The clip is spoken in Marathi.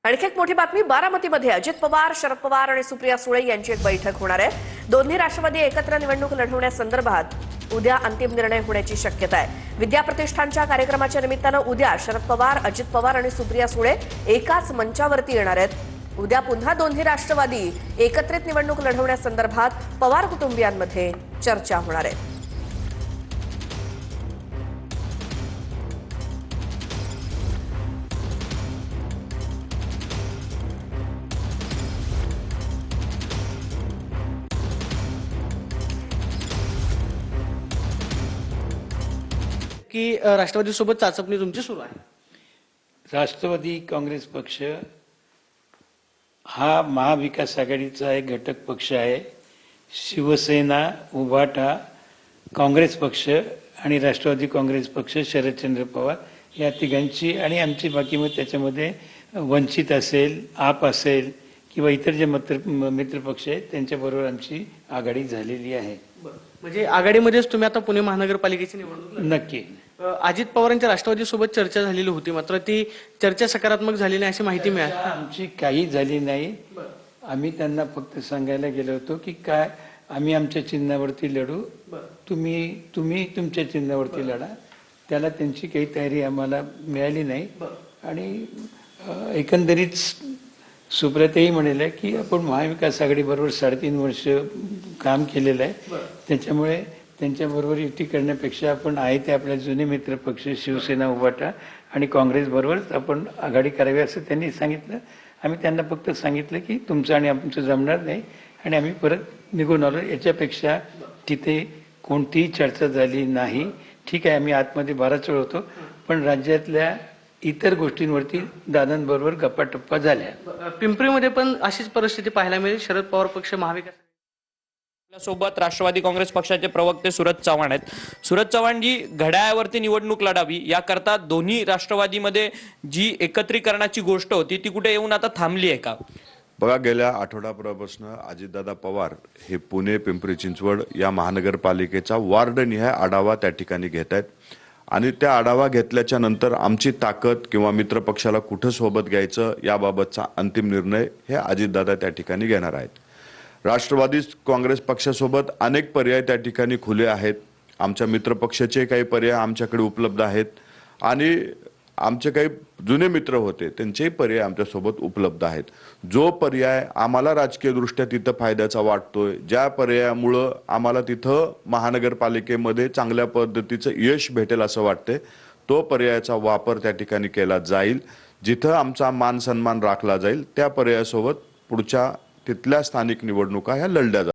आणखी एक मोठी बातमी, बारामतीमध्ये अजित पवार, शरद पवार आणि सुप्रिया सुळे यांची एक बैठक होणार आहे। दोन्ही राष्ट्रवादी एकत्र निवडणूक लढवण्यासंदर्भात उद्या अंतिम निर्णय होण्याची शक्यता आहे। विद्या प्रतिष्ठानच्या कार्यक्रमाच्या निमित्तानं उद्या शरद पवार, अजित पवार आणि सुप्रिया सुळे एकाच मंचावरती येणार आहेत। उद्या पुन्हा दोन्ही राष्ट्रवादी एकत्रित निवडणूक लढवण्यासंदर्भात पवार कुटुंबियांमध्ये चर्चा होणार आहे। की राष्ट्रवादी सोबत चाचपणी तुमची सुरू आहे। राष्ट्रवादी काँग्रेस पक्ष हा महाविकास आघाडीचा एक घटक पक्ष आहे। शिवसेना, उभाटा, काँग्रेस पक्ष आणि राष्ट्रवादी काँग्रेस पक्ष, शरदचंद्र पवार या तिघांची आणि आमची बाकी मग त्याच्यामध्ये वंचित असेल, आप असेल किंवा इतर जे मित्र पक्ष आहेत त्यांच्याबरोबर आमची आघाडी झालेली आहे। म्हणजे आघाडीमध्येच तुम्ही आता पुणे महानगरपालिकेची निवडणूक नक्की। अजित पवारांच्या राष्ट्रवादी सोबत चर्चा झालेली होती, मात्र ती चर्चा सकारात्मक झाली नाही अशी माहिती मिळाली। आमची काही झाली नाही। आम्ही त्यांना फक्त सांगायला गेलो होतो की काय आम्ही आमच्या चिन्हावरती लढू, तुम्ही तुमच्या चिन्हावरती लढा। त्याला त्यांची काही तयारी आम्हाला मिळाली नाही आणि एकंदरीत सुप्रियाताई म्हणाले की आपण महाविकास आघाडी बरोबर 3.5 वर्ष काम केलेलं आहे, त्याच्यामुळे त्यांच्याबरोबर युती करण्यापेक्षा आपण आहे ते आपल्या जुने मित्र पक्ष शिवसेना, उभाटा आणि काँग्रेस बरोबरच आपण आघाडी करावी असं त्यांनी सांगितलं। आम्ही त्यांना फक्त सांगितलं की तुमचं आणि आमचं जमणार नाही आणि आम्ही परत निघून आलो। याच्यापेक्षा तिथे कोणतीही चर्चा झाली नाही। ठीक आहे, आम्ही आतमध्ये बराच वेळ होतो, पण राज्यातल्या इतर गोष्टींवरती दादांबरोबर गप्पा झाल्या। पिंपरीमध्ये पण अशीच परिस्थिती पाहायला मिळेल। शरद पवार पक्ष महाविकास सोबत राष्ट्रवादी काँग्रेस पक्षाचे प्रवक्ते सूरज चव्हाण आहेत। सूरज चव्हाण जी घड्याळावरती निवडणूक लढावी याकरता दोन्ही राष्ट्रवादीमध्ये जी एकत्रीकरणाची गोष्ट होती ती कुठे येऊन आता थांबली आहे का? बघा, गेल्या आठवडाभरापासून अजितदादा पवार हे पुणे, पिंपरी चिंचवड या महानगरपालिकेचा वार्डनिहाय आढावा त्या ठिकाणी घेत आहेत आणि त्या आढावा घेतल्याच्या नंतर आमची ताकद किंवा मित्रपक्षाला कुठं सोबत घ्यायचं याबाबतचा अंतिम निर्णय हे अजितदादा त्या ठिकाणी घेणार आहेत। राष्ट्रवादी काँग्रेस पक्षासोबत अनेक पर्याय त्या ठिकाणी खुले आहेत। आमच्या मित्रपक्षाचे काही पर्याय आमच्याकडे उपलब्ध आहेत आणि आमचे काही जुने मित्र होते त्यांचेही पर्याय आमच्यासोबत उपलब्ध आहेत। जो पर्याय आम्हाला राजकीयदृष्ट्या तिथं फायद्याचा वाटतोय, ज्या पर्यायामुळं आम्हाला तिथं महानगरपालिकेमध्ये चांगल्या पद्धतीचं यश भेटेल असं वाटते, तो पर्यायाचा वापर त्या ठिकाणी केला जाईल। जिथं आमचा मान सन्मान राखला जाईल त्या पर्यायासोबत पुढच्या तिथल्या स्थानिक निवडणुका ह्या लढल्या जातील।